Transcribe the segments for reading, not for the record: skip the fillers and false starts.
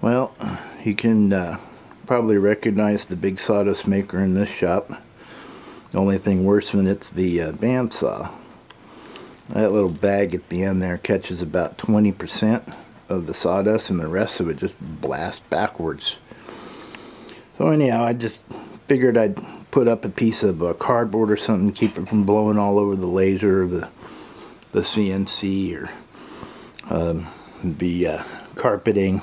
Well, you can probably recognize the big sawdust maker in this shop. The only thing worse than it's the bandsaw. That little bag at the end there catches about 20% of the sawdust, and the rest of it just blasts backwards. So anyhow, I just figured I'd put up a piece of cardboard or something to keep it from blowing all over the laser or the CNC or the carpeting.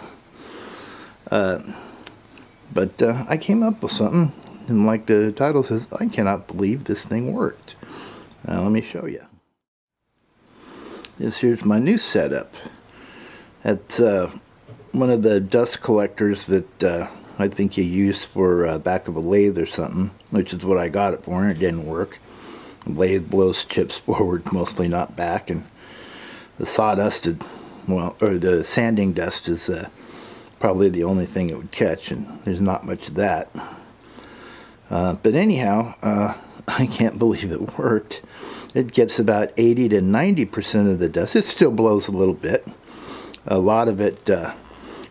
But I came up with something, and like the title says, I cannot believe this thing worked. Now let me show you. Here's my new setup. It's one of the dust collectors that I think you use for back of a lathe or something, which is what I got it for, and it didn't work. The lathe blows chips forward, mostly not back, and the sawdust, or the sanding dust is probably the only thing it would catch, and there's not much of that. But anyhow, I can't believe it worked. It gets about 80 to 90% of the dust. It still blows a little bit. A lot of it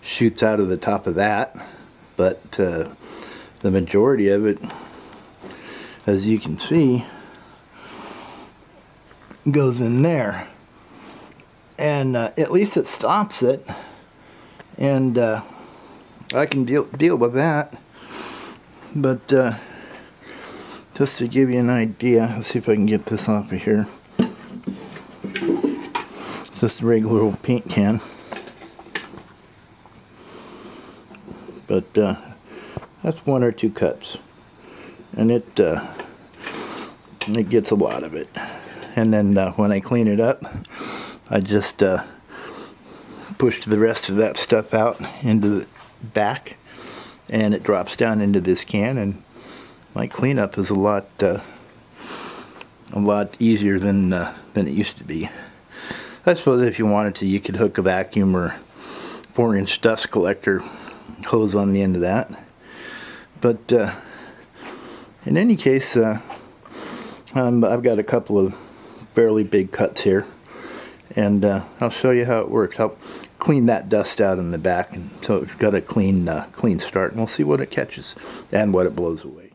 shoots out of the top of that, but the majority of it, as you can see, goes in there. And at least it stops it, and I can deal with that. But just to give you an idea, let's see if I can get this off of here. It's just a regular old paint can. But that's one or two cuts, and it gets a lot of it. And then when I clean it up, I just push the rest of that stuff out into the back, and it drops down into this can, and my cleanup is a lot easier than it used to be. I suppose if you wanted to, you could hook a vacuum or 4-inch dust collector hose on the end of that. But in any case, I've got a couple of fairly big cuts here, and I'll show you how it works. I'll clean that dust out in the back, and so it's got a clean start, and we'll see what it catches and what it blows away.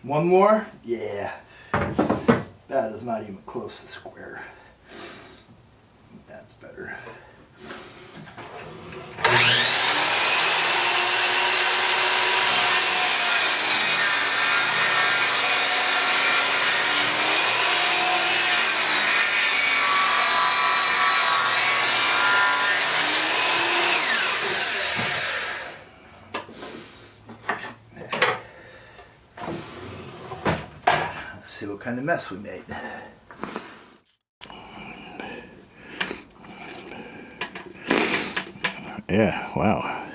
One more? Yeah. That is not even close to square. That's better. See what kind of mess we made. Yeah, wow.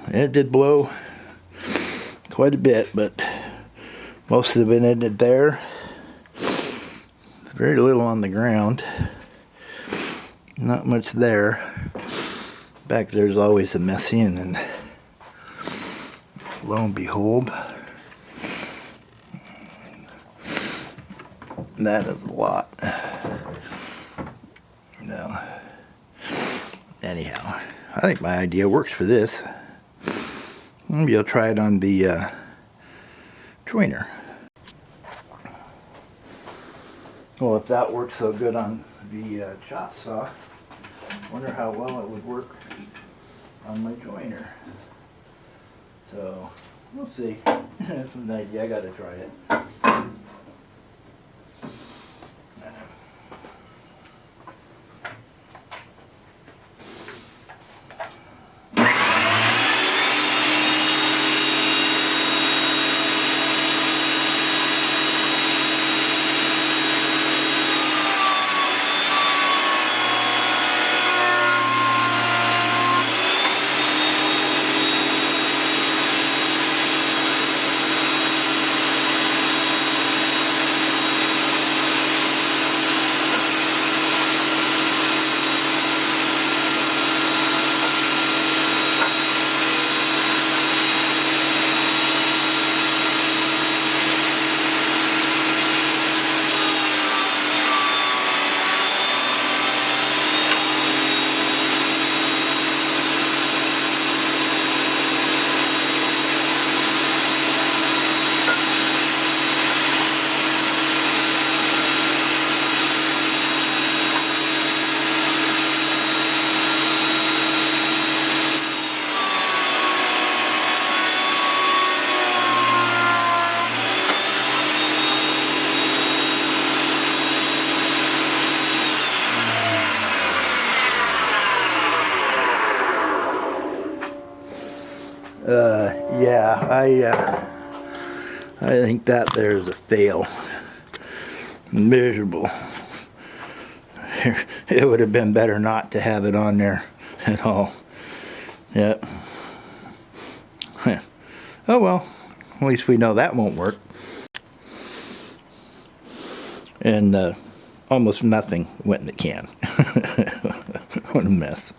It did blow quite a bit, but most of it ended there. Very little on the ground. Not much there. Back there's always a mess in, and lo and behold, That is a lot. No. Anyhow, I think my idea works for this. Maybe I'll try it on the joiner. Well, if that works so good on the chop saw, I wonder how well it would work on my joiner. So, we'll see. That's an idea. I gotta try it. Yeah, I think that there's a fail. Miserable. It would have been better not to have it on there at all. Yep. Oh well, at least we know that won't work. And almost nothing went in the can. What a mess.